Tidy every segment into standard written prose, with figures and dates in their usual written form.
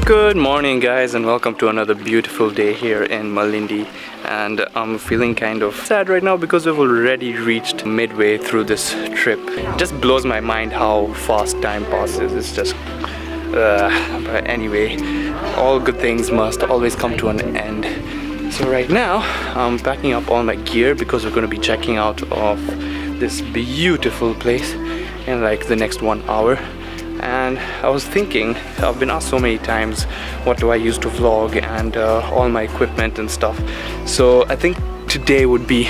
Good morning guys, and welcome to another beautiful day here in Malindi. And I'm feeling kind of sad right now because we've already reached midway through this trip. It just blows my mind how fast time passes. It's just but anyway, all good things must always come to an end. So right now I'm packing up all my gear because we're going to be checking out of this beautiful place in like the next 1 hour. And I was thinking, I've been asked so many times what do I use to vlog and all my equipment and stuff. So I think today would be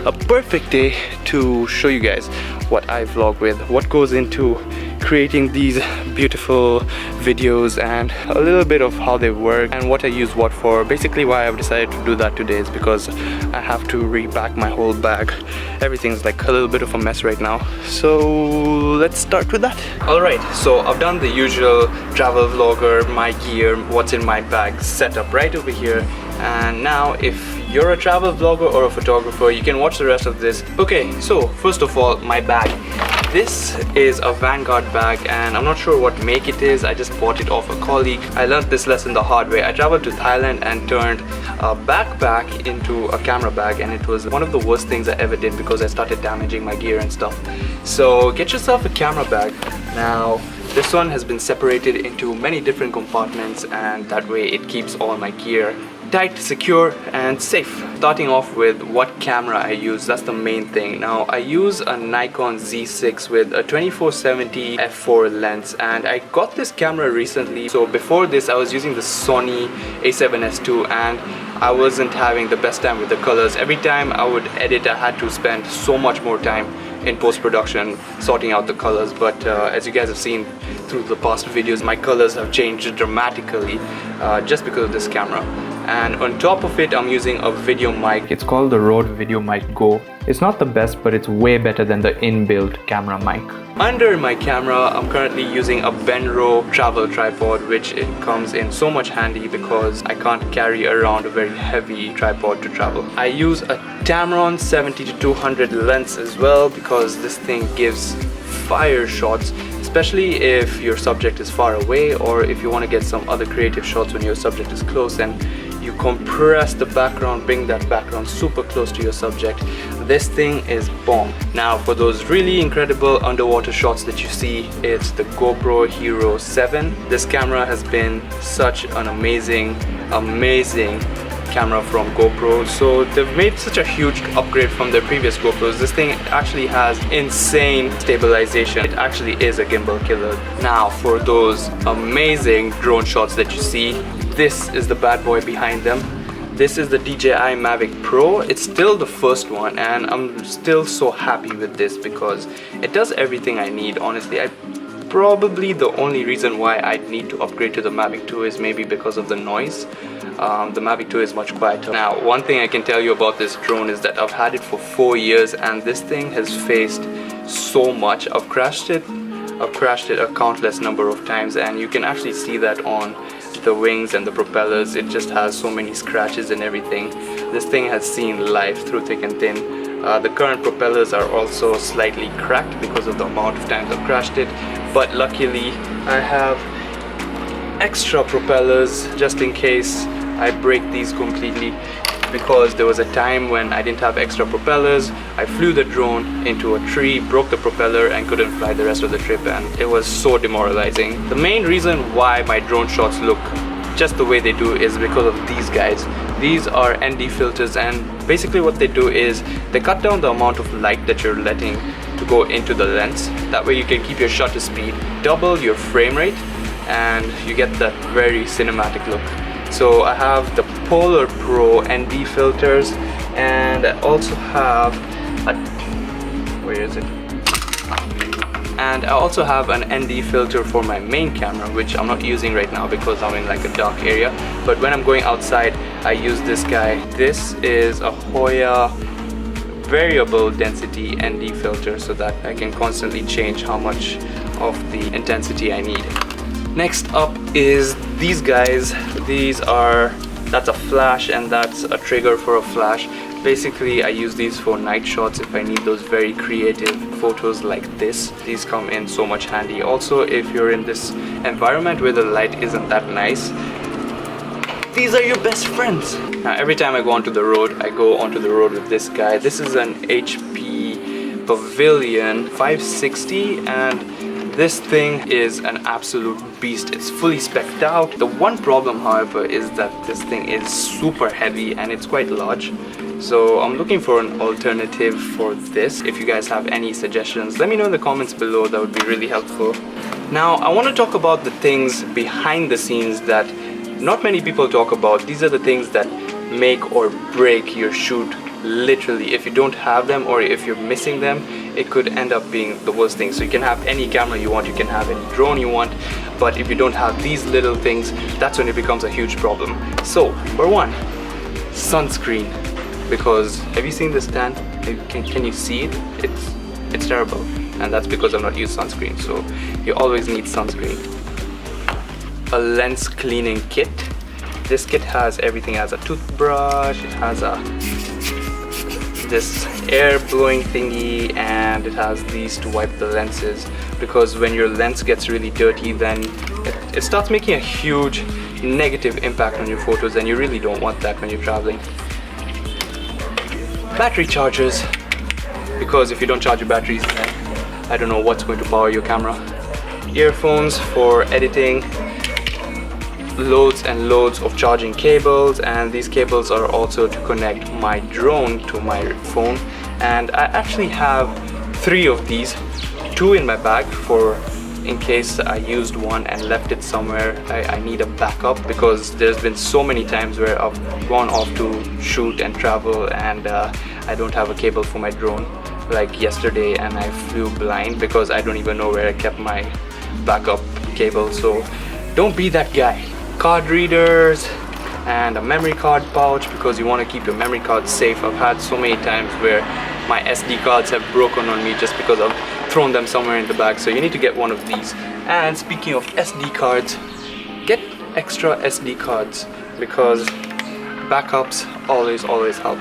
a perfect day to show you guys what I vlog with, what goes into creating these beautiful videos, and a little bit of how they work and what I use what for. Basically why I've decided to do that today is because I have to repack my whole bag. Everything's like a little bit of a mess right now, so let's start with that. Alright, so I've done the usual travel vlogger, my gear, what's in my bag setup right over here. And now if you're a travel vlogger or a photographer, you can watch the rest of this. Okay, so first of all, my bag. This is a Vanguard bag and I'm not sure what make it is. I just bought it off a colleague. I learned this lesson the hard way. I traveled to Thailand and turned a backpack into a camera bag, and it was one of the worst things I ever did because I started damaging my gear and stuff. So get yourself a camera bag. Now this one has been separated into many different compartments, and that way it keeps all my gear tight, secure and safe. Starting off with what camera I use, that's the main thing. Now I use a Nikon Z6 with a 24-70 f4 lens, and I got this camera recently. So before this I was using the Sony a7S II and I wasn't having the best time with the colors. Every time I would edit I had to spend so much more time in post-production sorting out the colors, but as you guys have seen through the past videos, my colors have changed dramatically just because of this camera. And on top of it I'm using a video mic. It's called the Rode Video Mic Go. It's not the best, but it's way better than the inbuilt camera mic. Under my camera I'm currently using a Benro travel tripod, which it comes in so much handy because I can't carry around a very heavy tripod to travel. I use a Tamron 70-200 lens as well because this thing gives fire shots, especially if your subject is far away or if you want to get some other creative shots when your subject is close and you compress the background, bring that background super close to your subject. This thing is bomb. Now for those really incredible underwater shots that you see, it's the GoPro Hero 7. This camera has been such an amazing camera from GoPro. So they've made such a huge upgrade from their previous GoPros. This thing actually has insane stabilization. It actually is a gimbal killer. Now for those amazing drone shots that you see, this is the bad boy behind them. This is the DJI Mavic Pro. It's still the first one and I'm still so happy with this because it does everything I need. Honestly, probably the only reason why I'd need to upgrade to the Mavic 2 is maybe because of the noise. The Mavic 2 is much quieter. Now, one thing I can tell you about this drone is that I've had it for 4 years and this thing has faced so much. I've crashed it a countless number of times, and you can actually see that on the wings and the propellers. It just has so many scratches and everything. This thing has seen life through thick and thin. The current propellers are also slightly cracked because of the amount of times I've crashed it, but luckily I have extra propellers just in case I break these completely, because there was a time when I didn't have extra propellers. I flew the drone into a tree, broke the propeller and couldn't fly the rest of the trip, and it was so demoralizing. The main reason why my drone shots look just the way they do is because of these guys. These are ND filters, and basically what they do is they cut down the amount of light that you're letting to go into the lens. That way you can keep your shutter speed, double your frame rate, and you get that very cinematic look. So I have the Polar Pro ND filters, and I also have and I also have an ND filter for my main camera, which I'm not using right now because I'm in like a dark area, but when I'm going outside I use this guy. This is a Hoya variable density ND filter so that I can constantly change how much of the intensity I need. Next up is these guys. That's a flash and that's a trigger for a flash. Basically, I use these for night shots if I need those very creative photos like this. These come in so much handy. Also, if you're in this environment where the light isn't that nice, these are your best friends. Now, every time I go onto the road, I go onto the road with this guy. This is an HP Pavilion 560, and this thing is an absolute beast. It's fully spec'd out. The one problem, however, is that this thing is super heavy and it's quite large. So I'm looking for an alternative for this. If you guys have any suggestions, let me know in the comments below. That would be really helpful. Now, I want to talk about the things behind the scenes that not many people talk about. These are the things that make or break your shoot. Literally, if you don't have them or if you're missing them, it could end up being the worst thing. So you can have any camera you want, you can have any drone you want, but if you don't have these little things, that's when it becomes a huge problem. So for one, sunscreen. Because have you seen this tan? Can you see it? It's terrible, and that's because I've not used sunscreen. So you always need sunscreen. A lens cleaning kit. This kit has everything. It has a toothbrush, it has this air blowing thingy, and it has these to wipe the lenses, because when your lens gets really dirty, then it starts making a huge negative impact on your photos, and you really don't want that when you're traveling. Battery chargers, because if you don't charge your batteries, then I don't know what's going to power your camera. Earphones for editing, loads and loads of charging cables, and these cables are also to connect my drone to my phone. And I actually have 3 of these, 2 in my bag for in case I used one and left it somewhere. I need a backup, because there's been so many times where I've gone off to shoot and travel and I don't have a cable for my drone, like yesterday, and I flew blind because I don't even know where I kept my backup cable. So don't be that guy. Card readers and a memory card pouch, because you want to keep your memory cards safe. I've had so many times where my SD cards have broken on me just because I've thrown them somewhere in the bag. So you need to get one of these. And speaking of SD cards, get extra SD cards, because backups always help.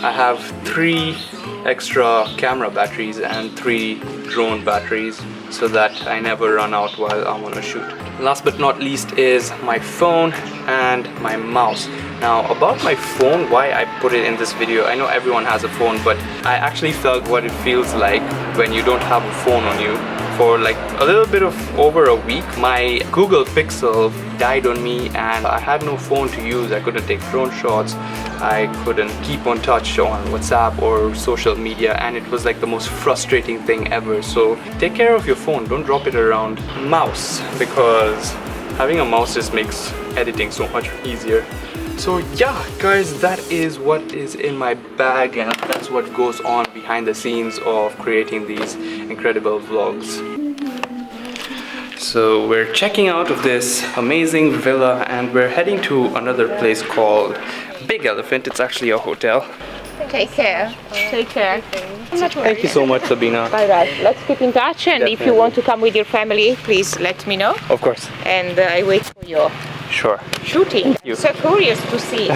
I have 3 extra camera batteries and 3 drone batteries, so that I never run out while I'm on a shoot. Last but not least is my phone and my mouse. Now, about my phone, why I put it in this video, I know everyone has a phone, but I actually felt what it feels like when you don't have a phone on you. For like a little bit of over a week, my Google Pixel died on me and I had no phone to use. I couldn't take drone shots, I couldn't keep on touch on WhatsApp or social media, and it was like the most frustrating thing ever. So take care of your phone, don't drop it around. Mouse, because having a mouse just makes editing so much easier. So yeah guys, that is what is in my bag, and that's what goes on behind the scenes of creating these incredible vlogs. So we're checking out of this amazing villa and we're heading to another place called Big Elephant. It's actually a hotel. Take care. Take care. Thank you so much, Sabina. Bye bye. Let's keep in touch, and Definitely. if you want to come with your family, please let me know. Of course. And I wait for your Sure. shooting. I'm so curious to see.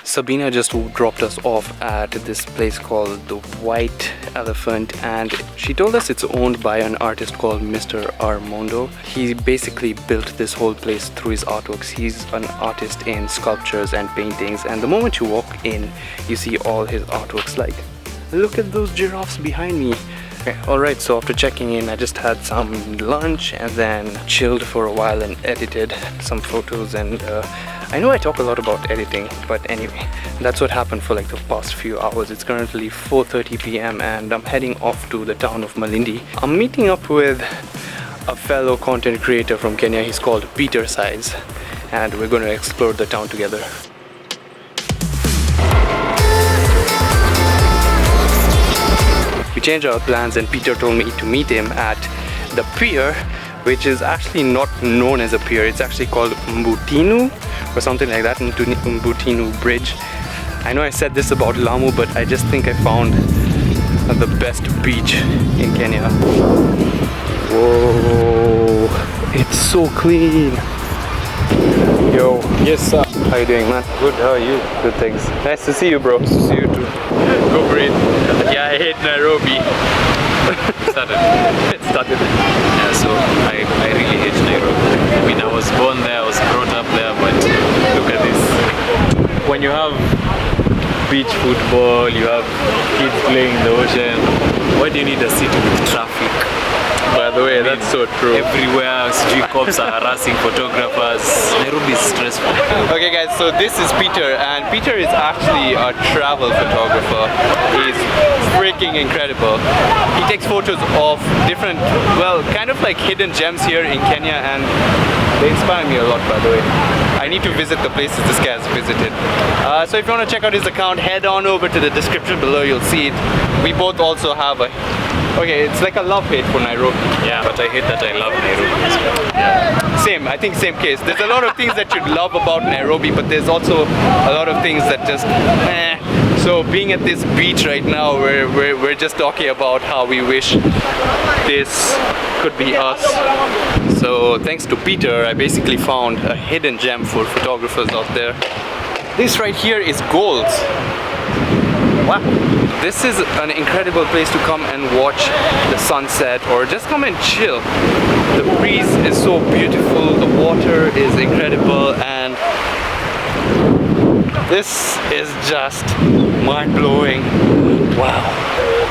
Sabina just dropped us off at this place called the White Elephant, and she told us it's owned by an artist called Mr. Armando. He basically built this whole place through his artworks. He's an artist in sculptures and paintings, and the moment you walk in, you see all his artworks. Like, look at those giraffes behind me. Okay, alright, so after checking in, I just had some lunch and then chilled for a while and edited some photos. And I know I talk a lot about editing, but anyway, that's what happened for like the past few hours. It's currently 4:30 p.m. and I'm heading off to the town of Malindi. I'm meeting up with a fellow content creator from Kenya. He's called Peter Size, and we're going to explore the town together. We changed our plans and Peter told me to meet him at the pier, which is actually not known as a pier. It's actually called Mbutinu or something like that, Mbutinu Bridge. I know I said this about Lamu, but I just think I found the best beach in Kenya. Whoa, it's so clean. Yo. Yes, sir. How you doing, man? Good, how are you? Good, thanks. Nice to see you, bro. Nice to see you too. Go for it. Yeah, I hate Nairobi. It started. It started. Yeah, so I really hate Nairobi. I mean, I was born there, I was brought up there, but look at this. When you have beach football, you have kids playing in the ocean, why do you need a city with traffic? By the way, that's so true. Everywhere, street cops are harassing photographers. Nairobi is stressful. Okay guys, so this is Peter, and Peter is actually a travel photographer. He's freaking incredible. He takes photos of different, well, kind of like hidden gems here in Kenya, and they inspire me a lot, by the way. I need to visit the places this guy has visited. So if you want to check out his account, head on over to the description below, you'll see it. We both also have a... Okay, it's like a love-hate for Nairobi. Yeah, but I hate that I love Nairobi as well. Yeah. Same, I think same case. There's a lot of things that you love about Nairobi, but there's also a lot of things that just So being at this beach right now, we're just talking about how we wish this could be us. So thanks to Peter, I basically found a hidden gem for photographers out there. This right here is gold. Wow. This is an incredible place to come and watch the sunset, or just come and chill. The breeze is so beautiful, the water is incredible, and this is just mind-blowing. Wow.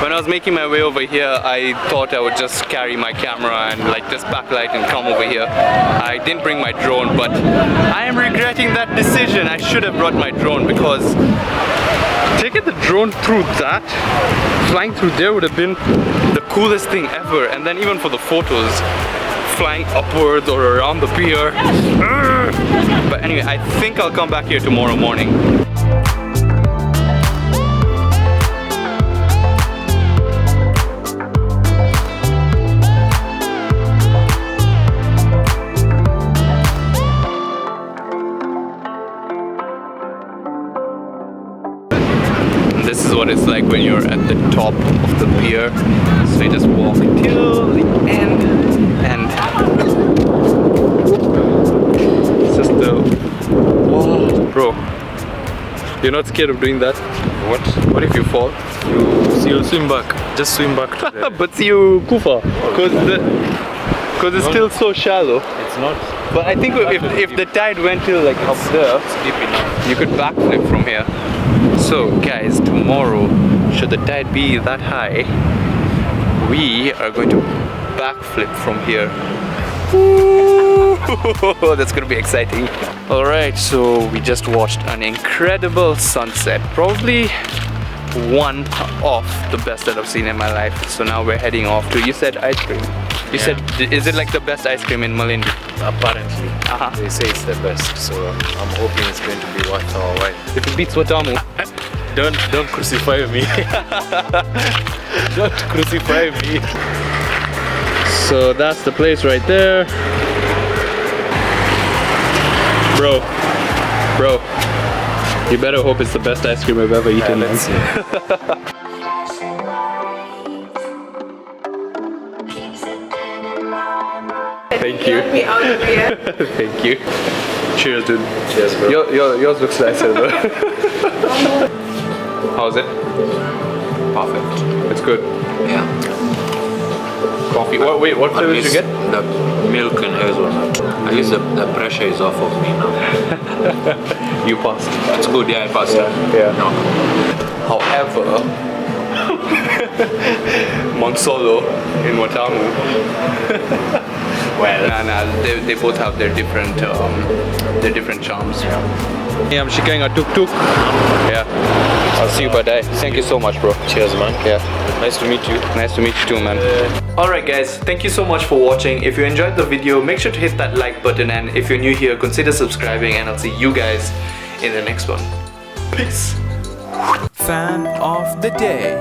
When I was making my way over here, I thought I would just carry my camera and like just backlight and come over here. I didn't bring my drone, but I am regretting that decision. I should have brought my drone, because taking the drone through that, flying through there would have been the coolest thing ever. And then even for the photos, flying upwards or around the pier. But anyway, I think I'll come back here tomorrow morning. This is what it's like when you're at the top of the pier. So you just walk till the end, and it's just the... Whoa, bro. You're not scared of doing that? What? What if you fall? You'll swim back. Just swim back to the... But you kufa, because it's still so shallow. It's not. But I think if the tide went till like up there, It's deep enough. you could backflip from here. So guys, tomorrow, should the tide be that high, we are going to backflip from here. Ooh, that's gonna be exciting. Alright, so we just watched an incredible sunset. Probably one of the best that I've seen in my life. So now we're heading off to, you said ice cream. You said, is it like the best ice cream in Malindi? Apparently. They say it's the best, so I'm hoping it's going to be worth our while. If it beats Watamu. Don't crucify me. Don't crucify me. So that's the place right there. Bro, you better hope it's the best ice cream I've ever eaten. Let's see. Thank you. Thank you. Cheers, dude. Cheers, bro. Yours looks nicer though. How's it? Perfect. It's good. Yeah. Coffee. What flavor did you get? The milk and hazelnut. At least the pressure is off of me now. You passed. It's good, yeah, I passed it. Yeah. No. However, Monsolo in Watamu. Well, they both have their different charms. Yeah, I'm shikaing a tuk-tuk. Yeah. I'll see you by day. Thank you so much, bro. Cheers, man. Yeah. Nice to meet you. Nice to meet you too, man. Alright guys, thank you so much for watching. If you enjoyed the video, make sure to hit that like button, and if you're new here, consider subscribing, and I'll see you guys in the next one. Peace. Fan of the day.